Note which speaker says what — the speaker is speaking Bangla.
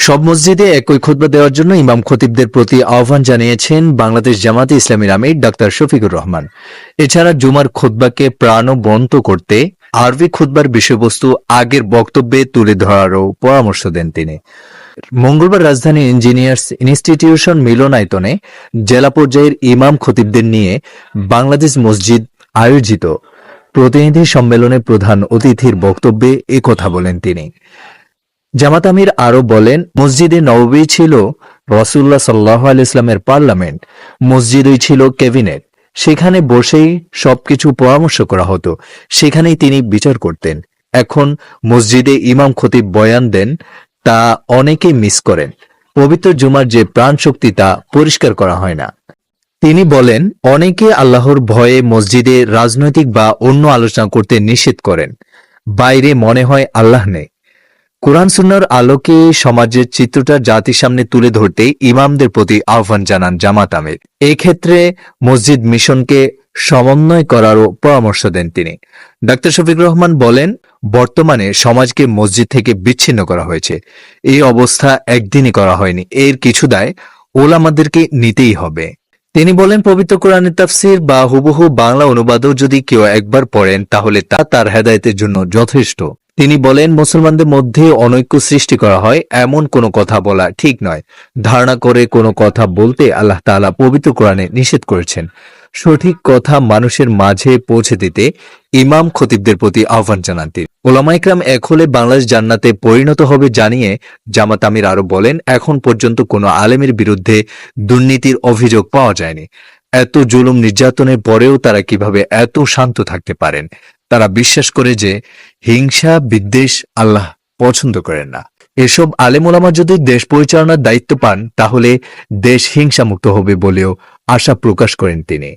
Speaker 1: সব মসজিদে একই খুতবা দেওয়ার জন্য ইমাম খতিবদের প্রতি আহ্বান জানিয়েছেন বাংলাদেশ জামাতে ইসলামীর আমির ডাক্তার শফিকুর রহমান। এছাড়া জুমার খুতবাকে প্রাণবন্ত করতে আরবি খুতবার বিষয়বস্তু আগের বক্তব্যে তুলে ধরারও পরামর্শ দেন তিনি। মঙ্গলবার রাজধানী ইঞ্জিনিয়ার্স ইনস্টিটিউশন মিলনায়তনে জেলা পর্যায়ের ইমাম খতিবদের নিয়ে বাংলাদেশ মসজিদ আয়োজিত প্রতিনিধি সম্মেলনে প্রধান অতিথির বক্তব্যে একথা বলেন তিনি। জামাত আমির আরো বলেন, মসজিদে নববী ছিল রাসূলুল্লাহ সাল্লাল্লাহু আলাইহি ওয়াসাল্লামের পার্লামেন্ট, মসজিদই ছিল ক্যাবিনেট। সেখানে বসেই সবকিছু পরামর্শ করা হতো, সেখানেই তিনি বিচার করতেন। এখন মসজিদে ইমাম খতিব বয়ান দেন, তা অনেকেই মিস করেন। পবিত্র জুমার যে প্রাণ শক্তি তা পরিষ্কার করা হয় না। তিনি বলেন, অনেকে আল্লাহর ভয়ে মসজিদে রাজনৈতিক বা অন্য আলোচনা করতে নিষেধ করেন। বাইরে মনে হয় আল্লাহ নেই। কোরআন সুন্নাহর আলোকে সমাজের চিত্রটা জাতির সামনে তুলে ধরতে ইমামদের প্রতি আহ্বান জানান জামাত আমির। এক্ষেত্রে মসজিদ মিশনকে সমন্বয় করারও পরামর্শ দেন তিনি। ডাক্তার শফিকুর রহমান বলেন, বর্তমানে সমাজকে মসজিদ থেকে বিচ্ছিন্ন করা হয়েছে। এই অবস্থা একদিনই করা হয়নি, এর কিছু দায় ওলামাদেরকে নিতেই হবে। তিনি বলেন, পবিত্র কোরআনের তাফসির বা হুবহু বাংলা অনুবাদও যদি কেউ একবার পড়েন তাহলে তা তার হেদায়েতের জন্য যথেষ্ট। তিনি বলেন, মুসলমানদের মধ্যে অনৈক্য সৃষ্টি করা হয় এমন কোনো কথা বলা ঠিক নয়। ধারণা করে কোনো কথা বলতে আল্লাহ তাআলা পবিত্র কোরআনে নিষেধ করেছেন। সঠিক কথা মানুষের মাঝে পৌঁছে দিতে ইমাম খতিবদের প্রতি আহ্বান জানান তিনি। ওলামা ইকরাম এক হলে বাংলাদেশ জান্নাতে পরিণত হবে জানিয়ে জামাত আমির আরো বলেন, এখন পর্যন্ত কোনো আলেমের বিরুদ্ধে দুর্নীতির অভিযোগ পাওয়া যায়নি। এত জুলুম নির্যাতনের পরেও তারা কিভাবে এত শান্ত থাকতে পারেন? তারা বিশ্বাস করে যে হিংসা বিদ্বেষ আল্লাহ পছন্দ করেন না। এসব আলেম ওলামা যদি দেশ পরিচালনার দায়িত্ব পান তাহলে দেশ হিংসামুক্ত হবে বলেও আশা প্রকাশ করেন তিনি।